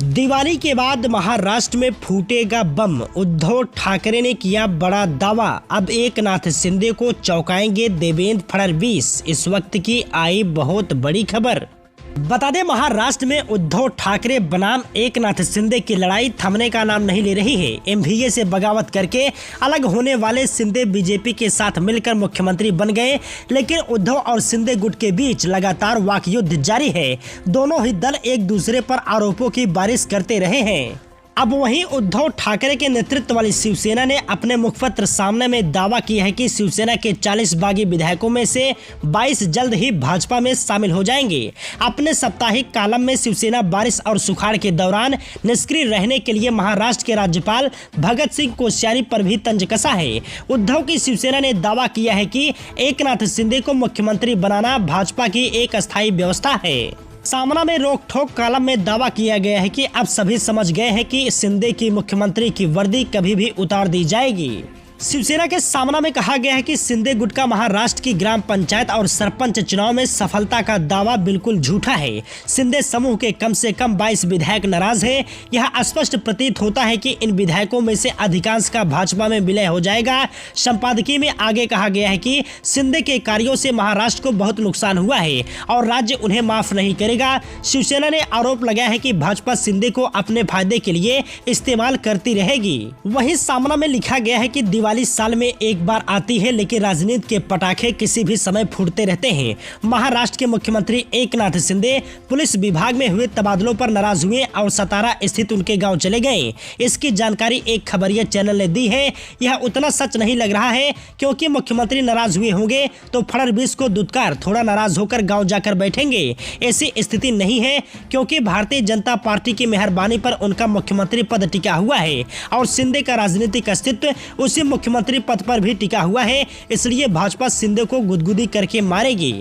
दिवाली के बाद महाराष्ट्र में फूटेगा बम। उद्धव ठाकरे ने किया बड़ा दावा। अब एकनाथ शिंदे को चौंकाएंगे देवेंद्र फडणवीस। इस वक्त की आई बहुत बड़ी खबर। बता दें, महाराष्ट्र में उद्धव ठाकरे बनाम एकनाथ शिंदे की लड़ाई थमने का नाम नहीं ले रही है। एमवीए से बगावत करके अलग होने वाले शिंदे बीजेपी के साथ मिलकर मुख्यमंत्री बन गए, लेकिन उद्धव और शिंदे गुट के बीच लगातार वाकयुद्ध जारी है। दोनों ही दल एक दूसरे पर आरोपों की बारिश करते रहे हैं। अब वहीं उद्धव ठाकरे के नेतृत्व वाली शिवसेना ने अपने मुखपत्र सामने में दावा किया है कि शिवसेना के 40 बागी विधायकों में से 22 जल्द ही भाजपा में शामिल हो जाएंगे। अपने साप्ताहिक कॉलम में शिवसेना बारिश और सुखाड़ के दौरान निष्क्रिय रहने के लिए महाराष्ट्र के राज्यपाल भगत सिंह कोश्यारी पर भी तंज कसा है। उद्धव की शिवसेना ने दावा किया है कि एकनाथ शिंदे को मुख्यमंत्री बनाना भाजपा की एक अस्थायी व्यवस्था है। सामना में रोक ठोक कॉलम में दावा किया गया है कि अब सभी समझ गए हैं कि शिंदे की मुख्यमंत्री की वर्दी कभी भी उतार दी जाएगी। शिवसेना के सामना में कहा गया है कि शिंदे गुट का महाराष्ट्र की ग्राम पंचायत और सरपंच चुनाव में सफलता का दावा बिल्कुल झूठा है। शिंदे समूह के कम से कम 22 विधायक नाराज हैं। यह स्पष्ट प्रतीत होता है कि इन विधायकों में से अधिकांश का भाजपा में विलय हो जाएगा। संपादकीय में आगे कहा गया है कि शिंदे के कार्यों से महाराष्ट्र को बहुत नुकसान हुआ है और राज्य उन्हें माफ नहीं करेगा। शिवसेना ने आरोप लगाया है कि भाजपा शिंदे को अपने फायदे के लिए इस्तेमाल करती रहेगी। वहीं सामना में लिखा गया है कि दिवाली साल में एक बार आती है, लेकिन राजनीति के पटाखे किसी भी समय फूटते रहते हैं। महाराष्ट्र के मुख्यमंत्री एकनाथ शिंदे पुलिस विभाग में हुए तबादलों पर नाराज हुए और सतारा स्थित उनके गांव चले गए। इसकी जानकारी एक खबरिया चैनल ने दी है। यह उतना सच नहीं लग रहा है, क्योंकि मुख्यमंत्री नाराज हुए होंगे तो फडणवीस को दुत्कार थोड़ा नाराज होकर गाँव जाकर बैठेंगे। ऐसी स्थिति नहीं है, क्योंकि भारतीय जनता पार्टी की मेहरबानी पर उनका मुख्यमंत्री पद टिका हुआ है और शिंदे का राजनीतिक अस्तित्व उसी मुख्यमंत्री पद पर भी टिका हुआ है। इसलिए भाजपा शिंदे को गुदगुदी करके मारेगी।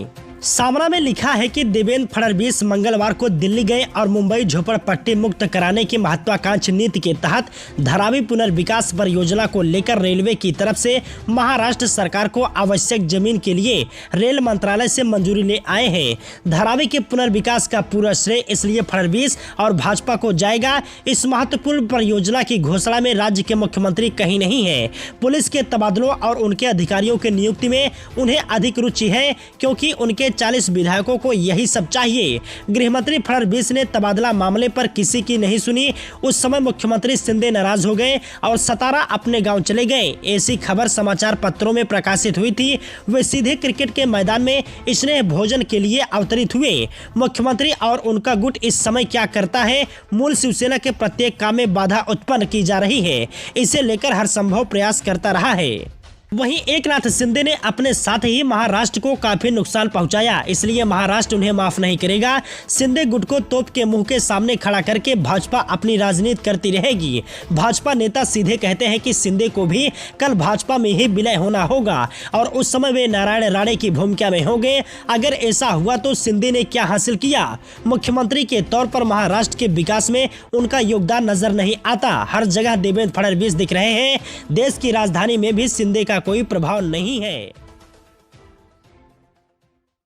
सामना में लिखा है कि देवेंद्र फडणवीस मंगलवार को दिल्ली गए और मुंबई झोपड़पट्टी मुक्त कराने की महत्वाकांक्षी नीति के तहत धारावी पुनर्विकास परियोजना को लेकर रेलवे की तरफ से महाराष्ट्र सरकार को आवश्यक जमीन के लिए रेल मंत्रालय से मंजूरी ले आए हैं। धारावी के पुनर्विकास का पूरा श्रेय इसलिए फडणवीस और भाजपा को जाएगा। इस महत्वपूर्ण परियोजना की घोषणा में राज्य के मुख्यमंत्री कहीं नहीं है। पुलिस के तबादलों और उनके अधिकारियों की नियुक्ति में उन्हें अधिक रुचि है, क्योंकि उनके 40 विधायकों को यही सब चाहिए। गृहमंत्री फडणवीस ने तबादला मामले पर किसी की नहीं सुनी। उस समय मुख्यमंत्री शिंदे नाराज हो गए और सतारा अपने गांव चले गए। ऐसी खबर समाचार पत्रों में प्रकाशित हुई थी। वे सीधे क्रिकेट के मैदान में स्नेह भोजन के लिए अवतरित हुए। मुख्यमंत्री और उनका गुट इस समय क्या करता है? मूल शिवसेना के प्रत्येक काम में बाधा उत्पन्न की जा रही है। इसे लेकर हर संभव प्रयास करता रहा है। वहीं एकनाथ शिंदे ने अपने साथ ही महाराष्ट्र को काफी नुकसान पहुंचाया, इसलिए महाराष्ट्र उन्हें माफ नहीं करेगा। शिंदे गुट को तोप के मुंह के सामने खड़ा करके भाजपा अपनी राजनीति करती रहेगी। भाजपा नेता सीधे कहते हैं कि शिंदे को भी कल भाजपा में ही विलय होना होगा और उस समय वे नारायण राणे की भूमिका में होंगे। अगर ऐसा हुआ तो शिंदे ने क्या हासिल किया? मुख्यमंत्री के तौर पर महाराष्ट्र के विकास में उनका योगदान नजर नहीं आता। हर जगह देवेंद्र फडणवीस दिख रहे हैं। देश की राजधानी में भी शिंदे का कोई प्रभाव नहीं है।